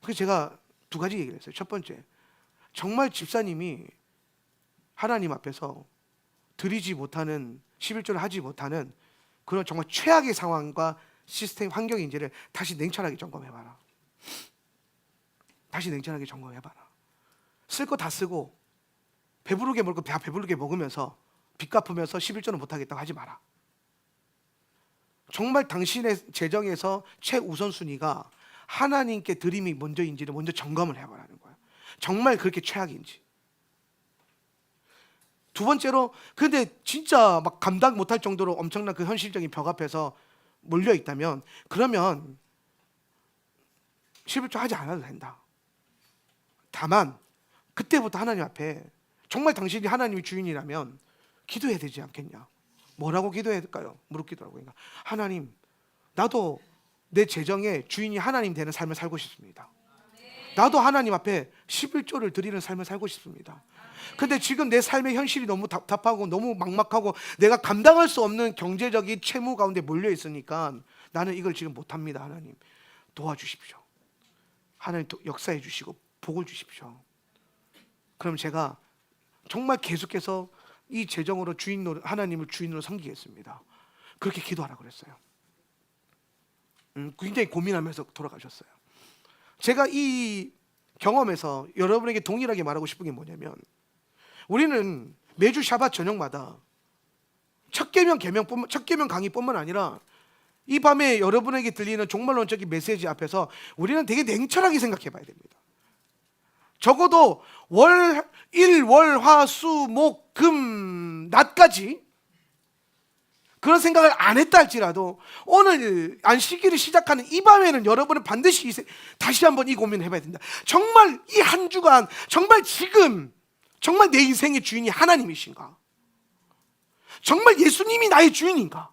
그래서 제가 두 가지 얘기를 했어요. 첫 번째, 정말 집사님이 하나님 앞에서 드리지 못하는, 11조를 하지 못하는 그런 정말 최악의 상황과 시스템 환경인지를 다시 냉철하게 점검해봐라. 다시 냉철하게 점검해봐라. 쓸 거 다 쓰고 배부르게 먹고 배부르게 먹으면서 빚 갚으면서 11조는 못하겠다고 하지 마라. 정말 당신의 재정에서 최우선순위가 하나님께 드림이 먼저인지를 먼저 점검을 해보라는 거야. 정말 그렇게 최악인지. 두 번째로, 근데 진짜 막 감당 못할 정도로 엄청난 그 현실적인 벽 앞에서 몰려 있다면, 그러면 11조 하지 않아도 된다. 다만 그때부터 하나님 앞에 정말 당신이 하나님의 주인이라면 기도해야 되지 않겠냐. 뭐라고 기도해야 될까요? 무릎 기도라고. 하나님, 나도 내 재정의 주인이 하나님 되는 삶을 살고 싶습니다. 나도 하나님 앞에 11조를 드리는 삶을 살고 싶습니다. 근데 지금 내 삶의 현실이 너무 답답하고 너무 막막하고 내가 감당할 수 없는 경제적인 채무 가운데 몰려 있으니까 나는 이걸 지금 못합니다. 하나님 도와주십시오. 하나님 역사해 주시고 복을 주십시오. 그럼 제가 정말 계속해서 이 재정으로 하나님을 주인으로 섬기겠습니다. 그렇게 기도하라고 그랬어요. 굉장히 고민하면서 돌아가셨어요. 제가 이 경험에서 여러분에게 동일하게 말하고 싶은 게 뭐냐면, 우리는 매주 샤밧 저녁마다 첫 계명 강의뿐만 아니라 이 밤에 여러분에게 들리는 종말론적인 메시지 앞에서 우리는 되게 냉철하게 생각해 봐야 됩니다. 적어도 일, 월, 화, 수, 목, 금, 낮까지 그런 생각을 안 했다 할지라도 오늘 안식일을 시작하는 이 밤에는 여러분은 반드시 다시 한번 이 고민을 해봐야 된다. 정말 이 한 주간, 정말 지금, 정말 내 인생의 주인이 하나님이신가? 정말 예수님이 나의 주인인가?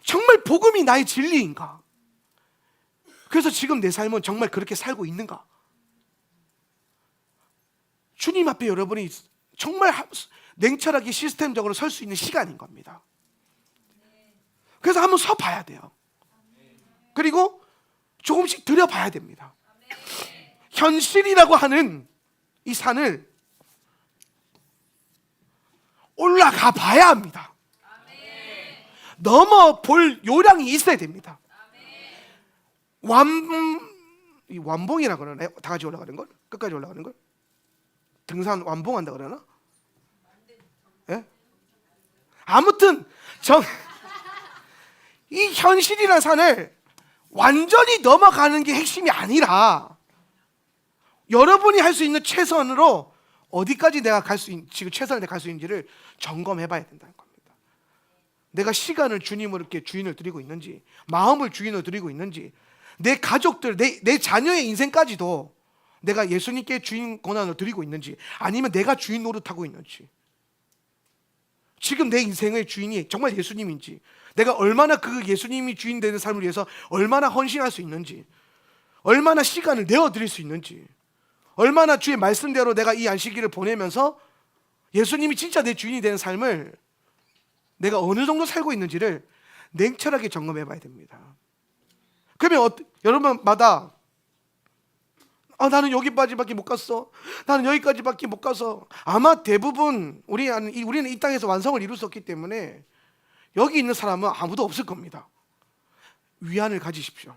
정말 복음이 나의 진리인가? 그래서 지금 내 삶은 정말 그렇게 살고 있는가? 주님 앞에 여러분이 정말 냉철하게 시스템적으로 설 수 있는 시간인 겁니다. 그래서 한번 서 봐야 돼요. 그리고 조금씩 들여봐야 됩니다. 현실이라고 하는 이 산을 올라가 봐야 합니다. 넘어 볼 요량이 있어야 됩니다. 완봉이라 그러나요? 다 같이 올라가는 걸? 끝까지 올라가는 걸? 등산 완봉한다 그러나? 예? 아무튼 이 현실이라는 산을 완전히 넘어가는 게 핵심이 아니라 여러분이 할 수 있는 최선으로 어디까지 내가 지금 최선을 갈 수 있는지를 점검해 봐야 된다는 겁니다. 내가 시간을 이렇게 주인을 드리고 있는지, 마음을 주인으로 드리고 있는지, 내 가족들, 내 자녀의 인생까지도 내가 예수님께 주인 권한을 드리고 있는지, 아니면 내가 주인 노릇하고 있는지, 지금 내 인생의 주인이 정말 예수님인지, 내가 얼마나 그 예수님이 주인 되는 삶을 위해서 얼마나 헌신할 수 있는지, 얼마나 시간을 내어드릴 수 있는지, 얼마나 주의 말씀대로 내가 이 안식일을 보내면서 예수님이 진짜 내 주인이 되는 삶을 내가 어느 정도 살고 있는지를 냉철하게 점검해 봐야 됩니다. 그러면 여러분마다 나는 여기까지밖에 못 갔어, 나는 여기까지밖에 못 가서, 아마 대부분 우리는 이 땅에서 완성을 이룰 수 없기 때문에 여기 있는 사람은 아무도 없을 겁니다. 위안을 가지십시오.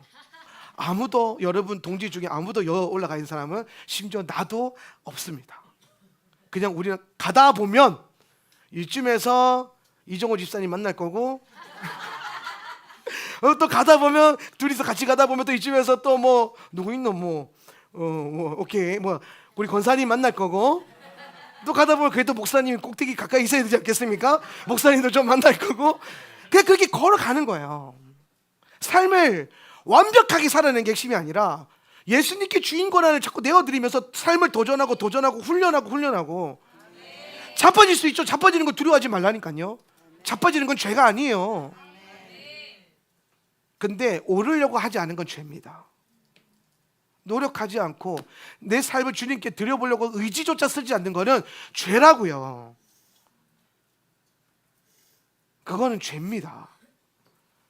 여러분 동지 중에 아무도 올라가 있는 사람은 심지어 나도 없습니다. 그냥 우리는 가다 보면 이쯤에서 이정호 집사님 만날 거고 또 가다 보면 둘이서 같이 가다 보면 또 이쯤에서 또 뭐 누구 있노 오케이 우리 권사님 만날 거고, 또 가다 보면 그래도 목사님이 꼭대기 가까이 있어야 되지 않겠습니까? 목사님도 좀 만날 거고, 그냥 그렇게 걸어가는 거예요. 삶을 완벽하게 살아내는 게 핵심이 아니라 예수님께 주인 권한을 자꾸 내어드리면서 삶을 도전하고 훈련하고. 자빠질 수 있죠. 자빠지는 거 두려워하지 말라니까요. 자빠지는 건 죄가 아니에요. 근데 오르려고 하지 않은 건 죄입니다. 노력하지 않고 내 삶을 주님께 드려보려고 의지조차 쓰지 않는 거는 죄라고요. 그거는 죄입니다.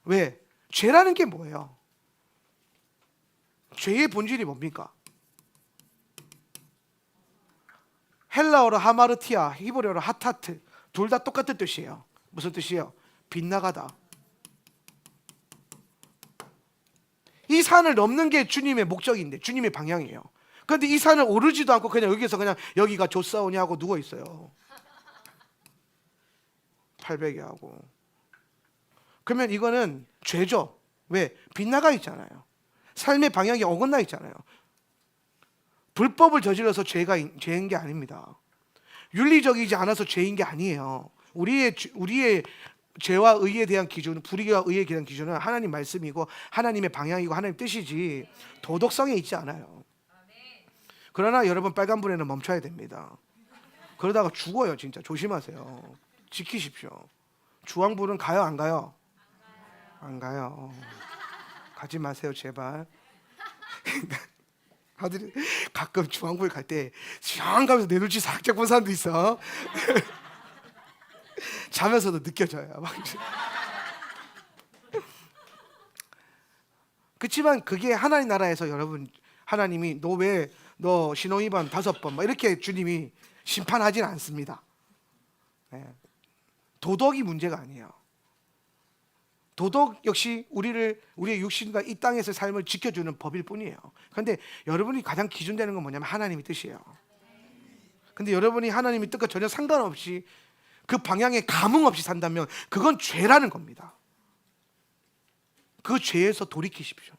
왜? 죄라는 게 뭐예요? 죄의 본질이 뭡니까? 헬라어로 하마르티아, 히브리어로 하타트, 둘 다 똑같은 뜻이에요. 무슨 뜻이에요? 빗나가다. 이 산을 넘는 게 주님의 목적인데, 주님의 방향이에요. 근데 이 산을 오르지도 않고 그냥 여기서 그냥 여기가 좋사오니 하고 누워 있어요. 800에 하고. 그러면 이거는 죄죠. 왜? 빗나가 있잖아요. 삶의 방향이 어긋나 있잖아요. 불법을 저질러서 죄인 게 아닙니다. 윤리적이지 않아서 죄인 게 아니에요. 우리의 죄와 의에 대한 기준은, 불의와 의에 대한 기준은 하나님 말씀이고 하나님의 방향이고 하나님 뜻이지 도덕성에 있지 않아요. 그러나 여러분 빨간불에는 멈춰야 됩니다. 그러다가 죽어요. 진짜 조심하세요. 지키십시오. 주황불은 가요 안 가요? 안 가요. 가지 마세요 제발. 아들이 가끔 주황불 갈 때 쫙 가면서 내 눈치 살짝 본 사람도 있어. 자면서도 느껴져요. 그렇지만 그게 하나님 나라에서 여러분, 하나님이 너 신호위반 5번 막 이렇게 주님이 심판하진 않습니다. 네. 도덕이 문제가 아니에요. 도덕 역시 우리의 육신과 이 땅에서의 삶을 지켜주는 법일 뿐이에요. 그런데 여러분이 가장 기준되는 건 뭐냐면 하나님의 뜻이에요. 근데 여러분이 하나님의 뜻과 전혀 상관없이 그 방향에 감흥 없이 산다면 그건 죄라는 겁니다. 그 죄에서 돌이키십시오.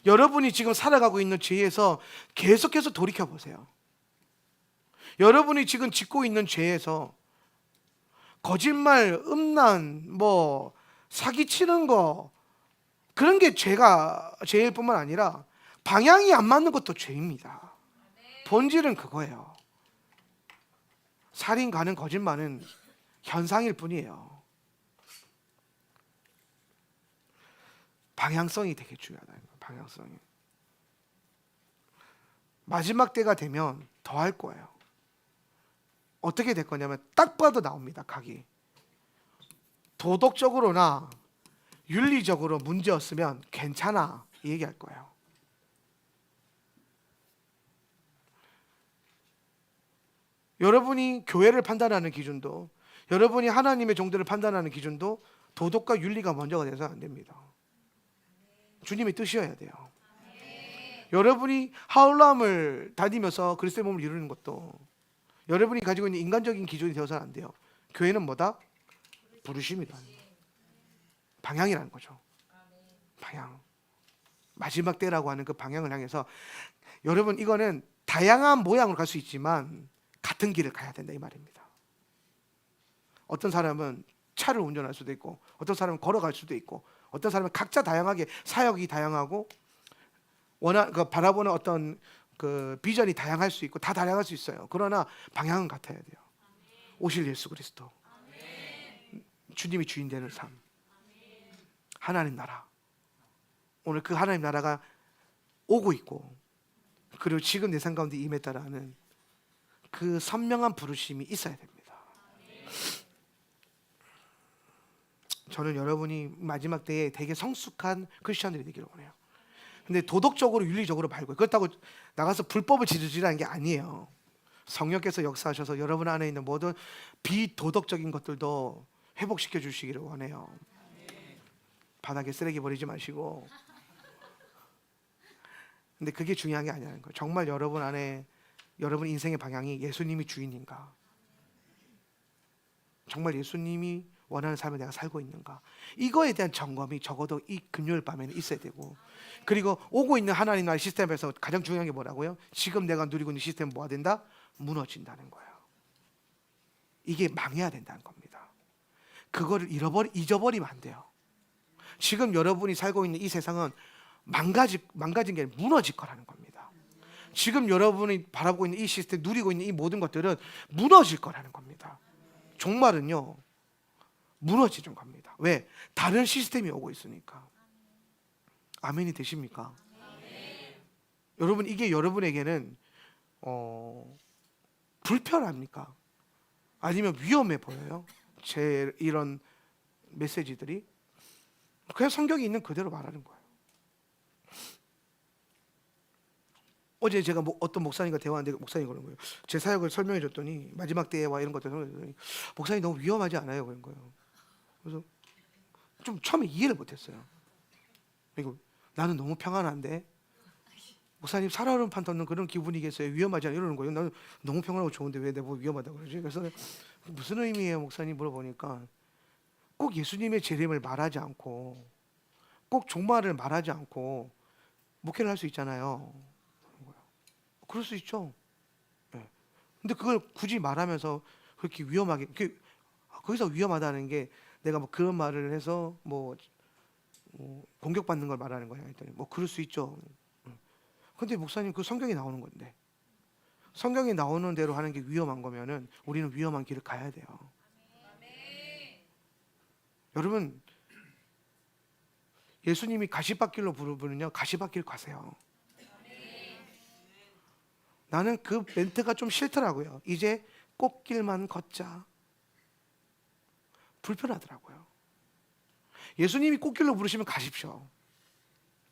여러분이 지금 살아가고 있는 죄에서 계속해서 돌이켜 보세요. 여러분이 지금 짓고 있는 죄에서 거짓말, 음란, 사기치는 거, 그런 게 죄일 뿐만 아니라 방향이 안 맞는 것도 죄입니다. 본질은 그거예요. 살인, 가는, 거짓말은 현상일 뿐이에요. 방향성이 되게 중요하다는 거예요. 방향성이. 마지막 때가 되면 더 할 거예요. 어떻게 될 거냐면 딱 봐도 나옵니다. 각이. 도덕적으로나 윤리적으로 문제 없으면 괜찮아 이 얘기할 거예요. 여러분이 교회를 판단하는 기준도, 여러분이 하나님의 종들을 판단하는 기준도 도덕과 윤리가 먼저가 돼서 안 됩니다. 주님의 뜻이어야 돼요. 여러분이 하울람을 다니면서 그리스도의 몸을 이루는 것도 여러분이 가지고 있는 인간적인 기준이 되어서는 안 돼요. 교회는 뭐다? 부르심이다. 방향이라는 거죠. 방향. 마지막 때라고 하는 그 방향을 향해서 여러분, 이거는 다양한 모양으로 갈 수 있지만 같은 길을 가야 된다 이 말입니다. 어떤 사람은 차를 운전할 수도 있고, 어떤 사람은 걸어갈 수도 있고, 어떤 사람은 각자 다양하게 사역이 다양하고 바라보는 어떤 그 비전이 다양할 수 있고 다 다양할 수 있어요. 그러나 방향은 같아야 돼요. 오실 예수 그리스도, 주님이 주인 되는 삶, 하나님 나라. 오늘 그 하나님 나라가 오고 있고, 그리고 지금 내 삶 가운데 임했다라는 그 선명한 부르심이 있어야 됩니다. 저는 여러분이 마지막 때에 되게 성숙한 크리스천들이 되기를 원해요. 근데 도덕적으로 윤리적으로 말고, 그렇다고 나가서 불법을 지르지라는 게 아니에요. 성령께서 역사하셔서 여러분 안에 있는 모든 비도덕적인 것들도 회복시켜 주시기를 원해요. 바닥에 쓰레기 버리지 마시고. 근데 그게 중요한 게 아니라는 거예요. 정말 여러분 안에, 여러분 인생의 방향이 예수님이 주인인가, 정말 예수님이 원하는 삶을 내가 살고 있는가, 이거에 대한 점검이 적어도 이 금요일 밤에는 있어야 되고, 그리고 오고 있는 하나님 나라의 시스템에서 가장 중요한 게 뭐라고요? 지금 내가 누리고 있는 시스템은 뭐가 된다? 무너진다는 거예요. 이게 망해야 된다는 겁니다. 그거를 잊어버리면 안 돼요. 지금 여러분이 살고 있는 이 세상은 망가진 게 아니라 무너질 거라는 겁니다. 지금 여러분이 바라보고 있는 이 시스템, 누리고 있는 이 모든 것들은 무너질 거라는 겁니다. 종말은요, 무너지는 겁니다. 왜? 다른 시스템이 오고 있으니까. 아멘이 되십니까? 여러분, 이게 여러분에게는 불편합니까? 아니면 위험해 보여요? 제 이런 메시지들이? 그냥 성경이 있는 그대로 말하는 거예요. 어제 제가 어떤 목사님과 대화하는데 목사님이 그런 거예요. 제 사역을 설명해 줬더니, 마지막 때와 이런 것들 설명해 줬더니, 목사님 너무 위험하지 않아요? 그런 거예요. 그래서 좀 처음에 이해를 못했어요. 그리고 나는 너무 평안한데 목사님 살아오른 판 걷는 그런 기분이겠어요? 위험하지 않아요? 이러는 거예요. 나는 너무 평안하고 좋은데 왜 내보고 위험하다고 그러지? 그래서 무슨 의미예요, 목사님? 물어보니까 꼭 예수님의 재림을 말하지 않고 꼭 종말을 말하지 않고 목회를 할 수 있잖아요. 그럴 수 있죠. 네. 근데 그걸 굳이 말하면서 그렇게 위험하게 거기서 위험하다는 게 내가 뭐 그런 말을 해서 뭐 공격받는 걸 말하는 거냐 했더니 뭐 그럴 수 있죠. 근데 목사님 그 성경에 나오는 건데 성경에 나오는 대로 하는 게 위험한 거면은 우리는 위험한 길을 가야 돼요. 여러분 예수님이 가시밭길로 부르면요 가시밭길 가세요. 나는 그 멘트가 좀 싫더라고요. 이제 꽃길만 걷자. 불편하더라고요. 예수님이 꽃길로 부르시면 가십시오.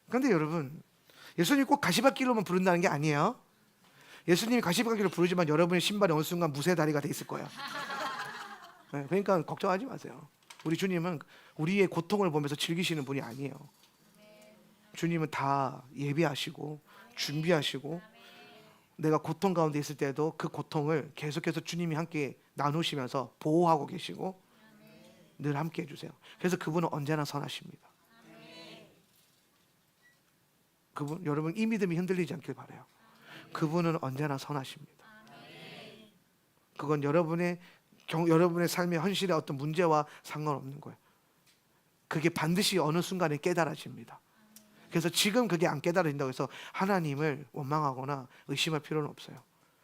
그런데 여러분 예수님이 꼭 가시밭길로만 부른다는 게 아니에요. 예수님이 가시밭길로 부르지만 여러분의 신발이 어느 순간 무쇠다리가 돼 있을 거예요. 네, 그러니까 걱정하지 마세요. 우리 주님은 우리의 고통을 보면서 즐기시는 분이 아니에요. 주님은 다 예비하시고 준비하시고 내가 고통 가운데 있을 때도 그 고통을 계속해서 주님이 함께 나누시면서 보호하고 계시고 늘 함께 해주세요. 그래서 그분은 언제나 선하십니다. 그분 여러분 이 믿음이 흔들리지 않길 바라요. 그분은 언제나 선하십니다. 그건 여러분의 삶의 현실의 어떤 문제와 상관없는 거예요. 그게 반드시 어느 순간에 깨달아집니다. 그래서 지금 그게 안 깨달아진다고 해서 하나님을 원망하거나 의심할 필요는 없어요.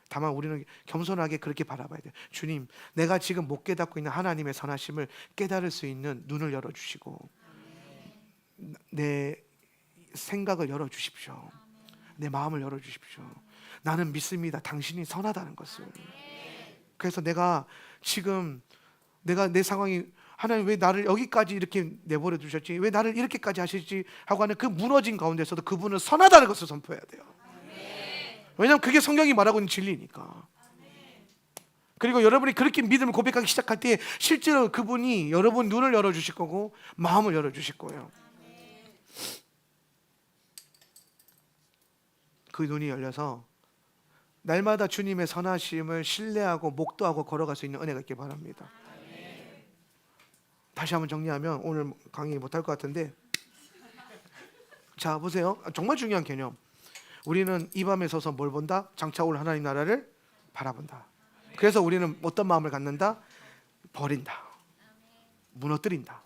다만 우리는 겸손하게 그렇게 바라봐야 돼요. 주님, 내가 지금 못 깨닫고 있는 하나님의 선하심을 깨달을 수 있는 눈을 열어주시고 내 생각을 열어주십시오. 내 마음을 열어주십시오. 나는 믿습니다. 당신이 선하다는 것을. 그래서 내가 지금 내 상황이 하나님 왜 나를 여기까지 이렇게 내버려 두셨지? 왜 나를 이렇게까지 하실지 하고 하는 그 무너진 가운데서도 그분은 선하다는 것을 선포해야 돼요. 왜냐하면 그게 성경이 말하고 있는 진리니까. 그리고 여러분이 그렇게 믿음을 고백하기 시작할 때 실제로 그분이 여러분 눈을 열어주실 거고 마음을 열어주실 거예요. 그 눈이 열려서 날마다 주님의 선하심을 신뢰하고 목도하고 걸어갈 수 있는 은혜가 있길 바랍니다. 다시 한번 정리하면 오늘 강의 못할 것 같은데 자 보세요. 정말 중요한 개념. 우리는 이 밤에 서서 뭘 본다? 장차 올 하나님 나라를 바라본다. 그래서 우리는 어떤 마음을 갖는다? 버린다. 무너뜨린다.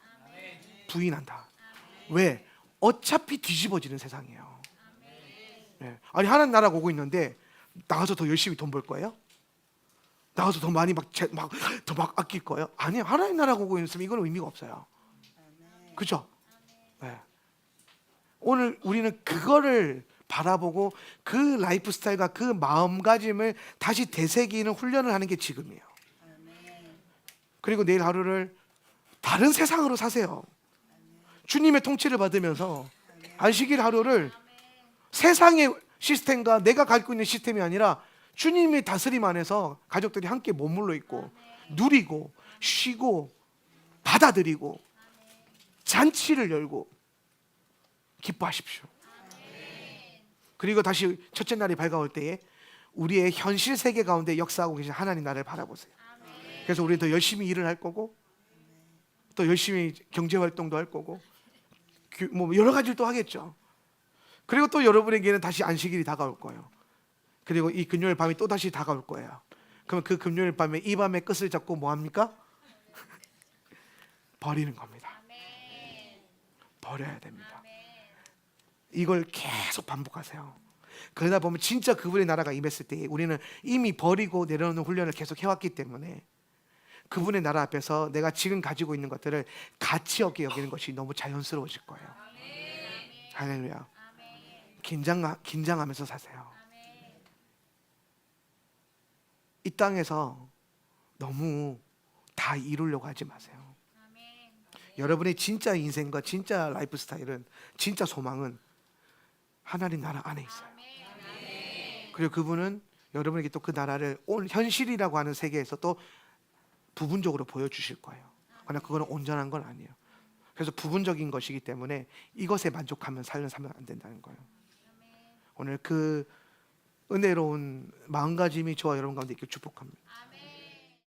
부인한다. 왜? 어차피 뒤집어지는 세상이에요. 네. 아니 하나님 나라가 오고 있는데 나가서 더 열심히 돈 벌 거예요? 나가서 더 많이 더 막 아낄 거예요? 아니요. 하나님 나라가 오고 있으면 이건 의미가 없어요. 그렇죠? 네. 오늘 우리는 그거를 바라보고 그 라이프 스타일과 그 마음가짐을 다시 되새기는 훈련을 하는 게 지금이에요. 그리고 내일 하루를 다른 세상으로 사세요. 주님의 통치를 받으면서 안식일 하루를 세상의 시스템과 내가 갖고 있는 시스템이 아니라 주님의 다스림 안에서 가족들이 함께 머물러 있고 누리고 쉬고 받아들이고 잔치를 열고 기뻐하십시오. 그리고 다시 첫째 날이 밝아올 때에 우리의 현실 세계 가운데 역사하고 계신 하나님 나라를 바라보세요. 그래서 우리는 더 열심히 일을 할 거고 또 열심히 경제활동도 할 거고 뭐 여러 가지를 또 하겠죠. 그리고 또 여러분에게는 다시 안식일이 다가올 거예요. 그리고 이 금요일 밤이 또 다시 다가올 거예요. 그럼 그 금요일 밤에 이 밤의 끝을 잡고 뭐 합니까? 버리는 겁니다. 버려야 됩니다. 이걸 계속 반복하세요. 그러다 보면 진짜 그분의 나라가 임했을 때 우리는 이미 버리고 내려놓는 훈련을 계속 해왔기 때문에 그분의 나라 앞에서 내가 지금 가지고 있는 것들을 가치 없게 여기는 것이 너무 자연스러워질 거예요. 할렐루야. 긴장하면서 사세요. 이 땅에서 너무 다 이루려고 하지 마세요. 여러분의 진짜 인생과 진짜 라이프 스타일은 진짜 소망은 하나님 나라 안에 있어요. 그리고 그분은 여러분에게 또 그 나라를 온 현실이라고 하는 세계에서 또 부분적으로 보여주실 거예요. 그러나 그거는 온전한 건 아니에요. 그래서 부분적인 것이기 때문에 이것에 만족하면 살면 안 된다는 거예요. 오늘 그 은혜로운 마음가짐이 저와 여러분 가운데 있길 축복합니다.